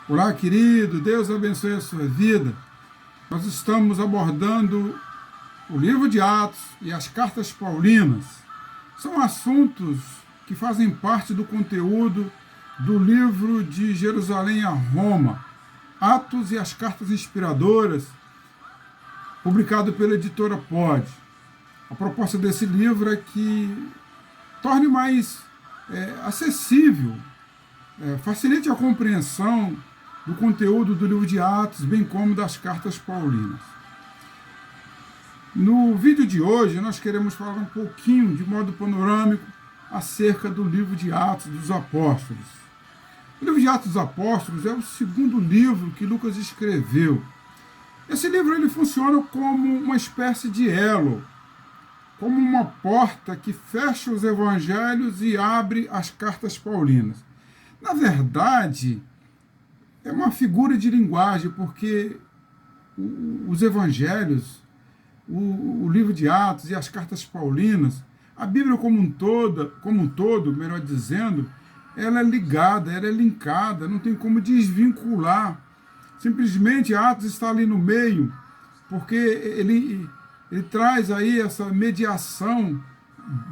Olá, querido, Deus abençoe a sua vida. Nós estamos abordando o livro de Atos e as cartas paulinas. São assuntos que fazem parte do conteúdo do livro de Jerusalém a Roma, Atos e as cartas inspiradoras, publicado pela editora Pod. A proposta desse livro é que torne mais acessível, facilite a compreensão do conteúdo do livro de Atos, bem como das cartas paulinas. No vídeo de hoje, nós queremos falar um pouquinho, de modo panorâmico, acerca do livro de Atos dos Apóstolos. O livro de Atos dos Apóstolos é o segundo livro que Lucas escreveu. Esse livro ele funciona como uma espécie de elo, como uma porta que fecha os evangelhos e abre as cartas paulinas. Na verdade, é uma figura de linguagem, porque os evangelhos, o livro de Atos e as cartas paulinas, a Bíblia como um todo, melhor dizendo, ela é ligada, ela é linkada, não tem como desvincular. Simplesmente Atos está ali no meio, porque ele traz aí essa mediação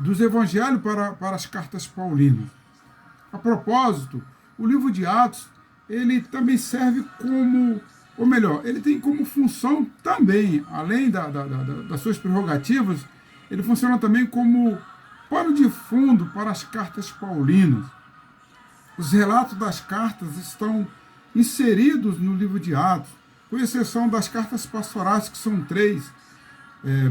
dos evangelhos para as cartas paulinas. A propósito, o livro de Atos ele também serve como, ou melhor, ele tem como função também, além das suas prerrogativas, ele funciona também como pano de fundo para as cartas paulinas. Os relatos das cartas estão inseridos no livro de Atos, com exceção das cartas pastorais, que são 3,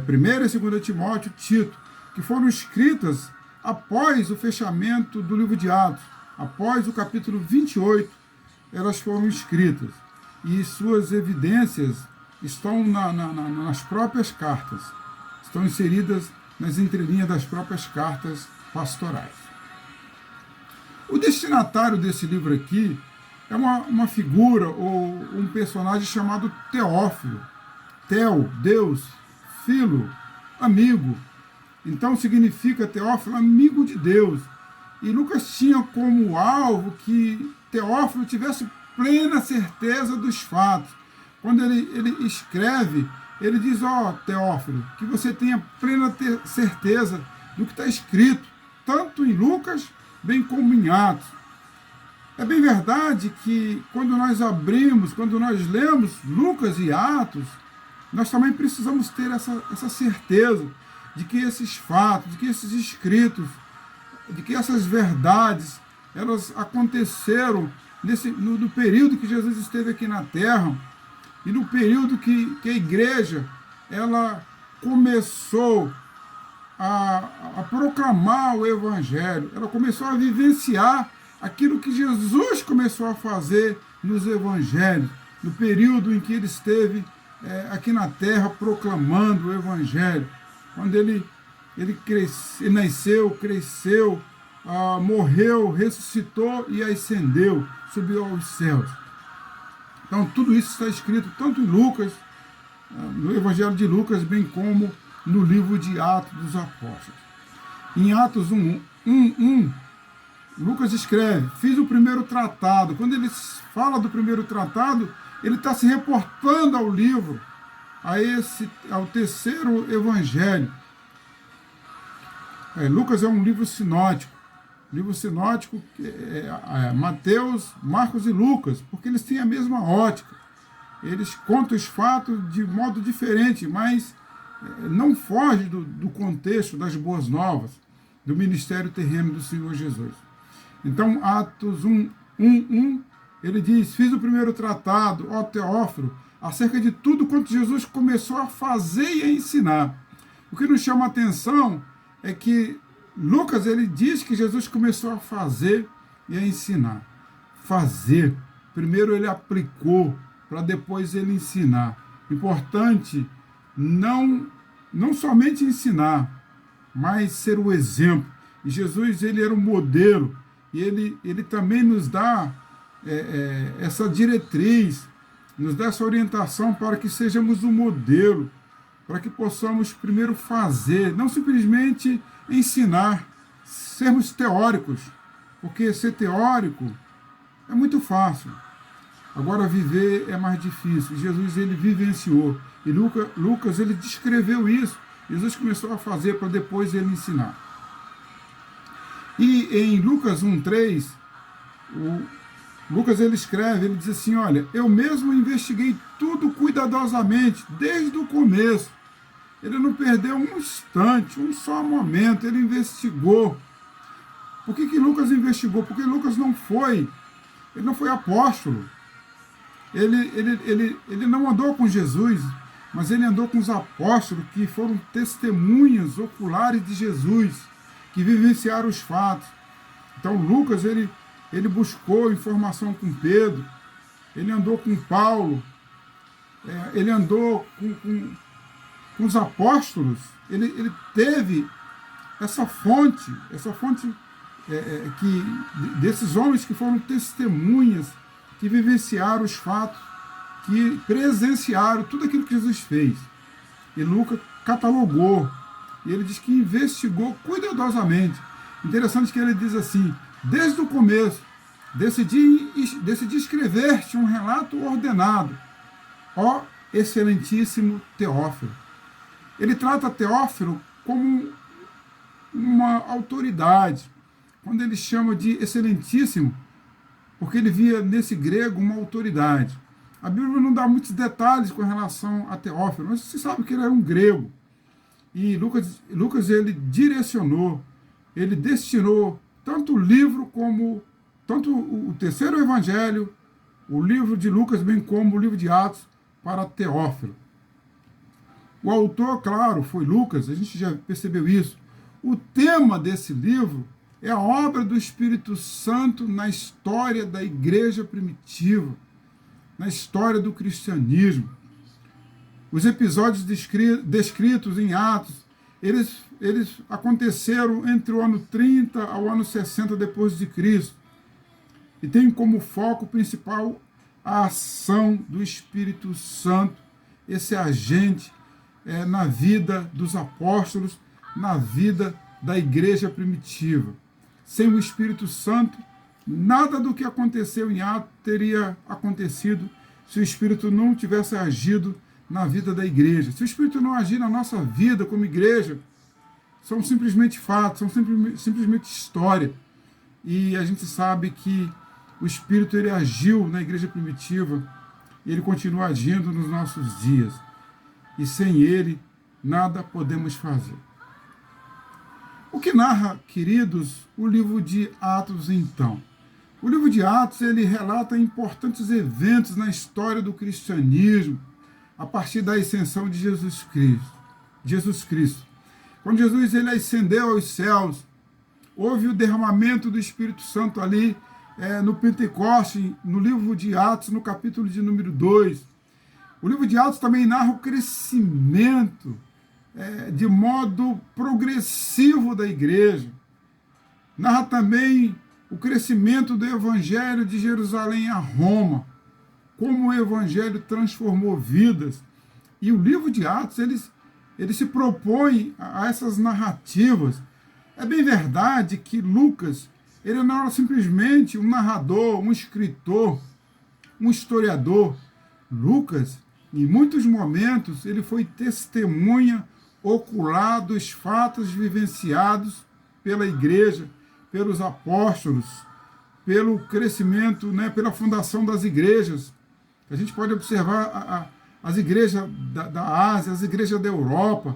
1ª e 2ª Timóteo e Tito, que foram escritas após o fechamento do livro de Atos, após o capítulo 28, elas foram escritas, e suas evidências estão nas próprias cartas, estão inseridas nas entrelinhas das próprias cartas pastorais. O destinatário desse livro aqui é uma figura ou um personagem chamado Teófilo. Teo, Deus, Filo, amigo. Então significa Teófilo, amigo de Deus. E Lucas tinha como alvo que Teófilo tivesse plena certeza dos fatos. Quando ele escreve, ele diz, Teófilo, que você tenha plena certeza do que está escrito, tanto em Lucas, bem como em Atos. É bem verdade que quando nós abrimos, quando nós lemos Lucas e Atos, nós também precisamos ter essa certeza de que esses fatos, de que esses escritos, de que essas verdades, elas aconteceram no período que Jesus esteve aqui na Terra e no período que a igreja ela começou a proclamar o Evangelho, ela começou a vivenciar aquilo que Jesus começou a fazer nos Evangelhos, no período em que ele esteve aqui na Terra proclamando o Evangelho, quando ele nasceu, cresceu, morreu, ressuscitou e ascendeu, subiu aos céus. Então tudo isso está escrito tanto em Lucas, no Evangelho de Lucas, bem como no livro de Atos dos Apóstolos. Em Atos 1, Lucas escreve, fiz o primeiro tratado. Quando ele fala do primeiro tratado, ele está se reportando ao livro, ao terceiro evangelho. Lucas é um livro sinótico. Livro sinótico Mateus, Marcos e Lucas, porque eles têm a mesma ótica. Eles contam os fatos de modo diferente, mas não foge do contexto das boas novas, do ministério terreno do Senhor Jesus. Então, Atos 1, ele diz, fiz o primeiro tratado, ó Teófilo, acerca de tudo quanto Jesus começou a fazer e a ensinar. O que nos chama a atenção é que Lucas ele diz que Jesus começou a fazer e a ensinar. Fazer. Primeiro ele aplicou, para depois ele ensinar. Importante não somente ensinar, mas ser o exemplo. E Jesus ele era um modelo, e ele também nos dá essa diretriz, nos dá essa orientação para que sejamos um modelo, para que possamos primeiro fazer, não simplesmente ensinar, sermos teóricos, porque ser teórico é muito fácil. Agora viver é mais difícil. Jesus, ele vivenciou. E Lucas, ele descreveu isso. Jesus começou a fazer para depois ele ensinar. E em Lucas 1:3, Lucas ele escreve, ele diz assim, olha, eu mesmo investiguei tudo cuidadosamente, desde o começo. Ele não perdeu um instante, um só momento, ele investigou. Por que Lucas investigou? Porque Lucas ele não foi apóstolo. Ele não andou com Jesus, mas ele andou com os apóstolos que foram testemunhas oculares de Jesus, que vivenciaram os fatos. Então Lucas, ele buscou informação com Pedro, ele andou com Paulo, ele andou com os apóstolos, ele teve essa fonte desses homens que foram testemunhas, que vivenciaram os fatos, que presenciaram tudo aquilo que Jesus fez. E Lucas catalogou, e ele diz que investigou cuidadosamente. Interessante que ele diz assim, desde o começo, decidi escrever-te um relato ordenado, ó excelentíssimo Teófilo. Ele trata Teófilo como uma autoridade, quando ele chama de excelentíssimo, porque ele via nesse grego uma autoridade. A Bíblia não dá muitos detalhes com relação a Teófilo, mas você sabe que ele era um grego. E Lucas ele direcionou, ele destinou tanto o livro como, tanto o terceiro evangelho, o livro de Lucas, bem como o livro de Atos, para Teófilo. O autor, claro, foi Lucas, a gente já percebeu isso. O tema desse livro é a obra do Espírito Santo na história da igreja primitiva, na história do cristianismo. Os episódios descritos em Atos, eles aconteceram entre o ano 30 ao ano 60 depois de Cristo, e tem como foco principal a ação do Espírito Santo, esse agente na vida dos apóstolos, na vida da igreja primitiva. Sem o Espírito Santo, nada do que aconteceu em Atos teria acontecido se o Espírito não tivesse agido na vida da igreja. Se o Espírito não agir na nossa vida como igreja, são simplesmente fatos, são simplesmente história. E a gente sabe que o Espírito ele agiu na igreja primitiva e ele continua agindo nos nossos dias. E sem ele, nada podemos fazer. O que narra, queridos, o livro de Atos, então? O livro de Atos, ele relata importantes eventos na história do cristianismo, a partir da ascensão de Jesus Cristo. Quando Jesus ele ascendeu aos céus, houve o derramamento do Espírito Santo ali no Pentecoste, no livro de Atos, no capítulo de número 2. O livro de Atos também narra o crescimento de modo progressivo da igreja. Narra também o crescimento do Evangelho de Jerusalém a Roma, como o Evangelho transformou vidas. E o livro de Atos, ele se propõe a essas narrativas. É bem verdade que Lucas, ele não era simplesmente um narrador, um escritor, um historiador. Lucas, em muitos momentos, ele foi testemunha ocular dos fatos vivenciados pela igreja, pelos apóstolos, pelo crescimento, pela fundação das igrejas. A gente pode observar as igrejas da Ásia, as igrejas da Europa.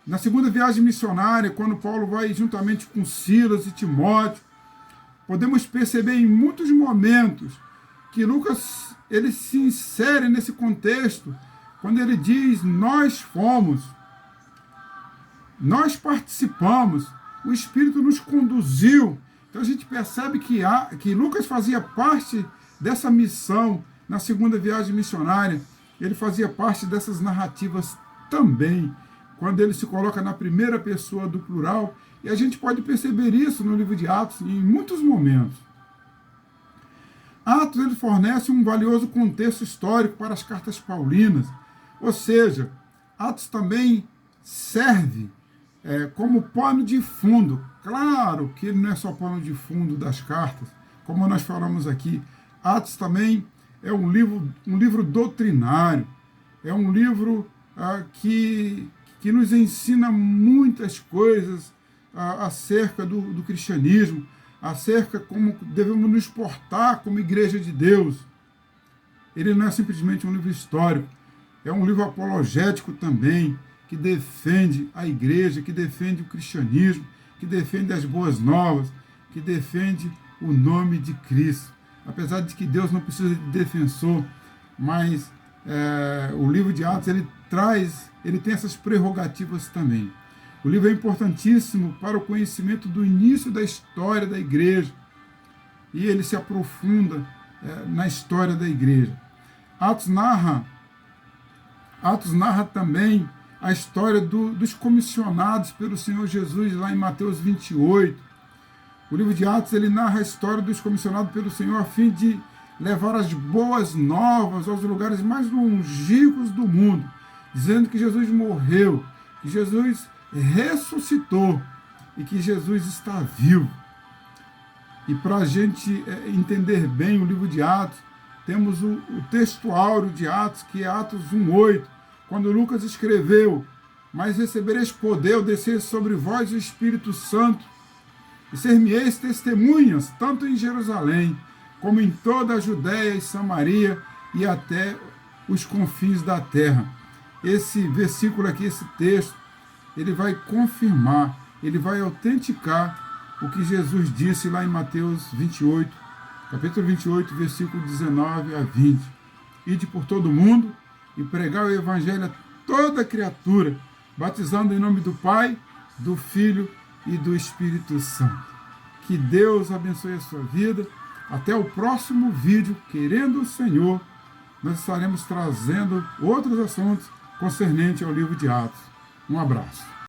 Na segunda viagem missionária, quando Paulo vai juntamente com Silas e Timóteo, podemos perceber em muitos momentos que Lucas ele se insere nesse contexto, quando ele diz, nós fomos, nós participamos, o Espírito nos conduziu. Então a gente percebe que Lucas fazia parte dessa missão na segunda viagem missionária. Ele fazia parte dessas narrativas também, quando ele se coloca na primeira pessoa do plural, e a gente pode perceber isso no livro de Atos em muitos momentos. Atos ele fornece um valioso contexto histórico para as cartas paulinas, ou seja, Atos também serve como pano de fundo. Claro que ele não é só pano de fundo das cartas, como nós falamos aqui. Atos também é um livro doutrinário, é um livro que nos ensina muitas coisas acerca do cristianismo, acerca como devemos nos portar como igreja de Deus. Ele não é simplesmente um livro histórico, é um livro apologético também, que defende a igreja, que defende o cristianismo, que defende as boas novas, que defende o nome de Cristo. Apesar de que Deus não precisa de defensor, mas o livro de Atos ele tem essas prerrogativas também. O livro é importantíssimo para o conhecimento do início da história da igreja, e ele se aprofunda na história da igreja. Atos narra também a história dos comissionados pelo Senhor Jesus, lá em Mateus 28. O livro de Atos ele narra a história dos comissionados pelo Senhor a fim de levar as boas novas aos lugares mais longínquos do mundo, dizendo que Jesus morreu, que Jesus ressuscitou e que Jesus está vivo. E para a gente entender bem o livro de Atos, temos o texto áureo de Atos, que é Atos 1:8, quando Lucas escreveu: mas recebereis poder ao descer sobre vós o Espírito Santo, e ser-me-eis testemunhas, tanto em Jerusalém, como em toda a Judéia e Samaria, e até os confins da terra. Esse versículo aqui, esse texto, ele vai confirmar, ele vai autenticar o que Jesus disse lá em Mateus 28, capítulo 28, versículo 19 a 20. Ide por todo o mundo e pregar o evangelho a toda criatura, batizando em nome do Pai, do Filho e do Espírito Santo. Que Deus abençoe a sua vida. Até o próximo vídeo, querendo o Senhor, nós estaremos trazendo outros assuntos concernentes ao livro de Atos. Um abraço.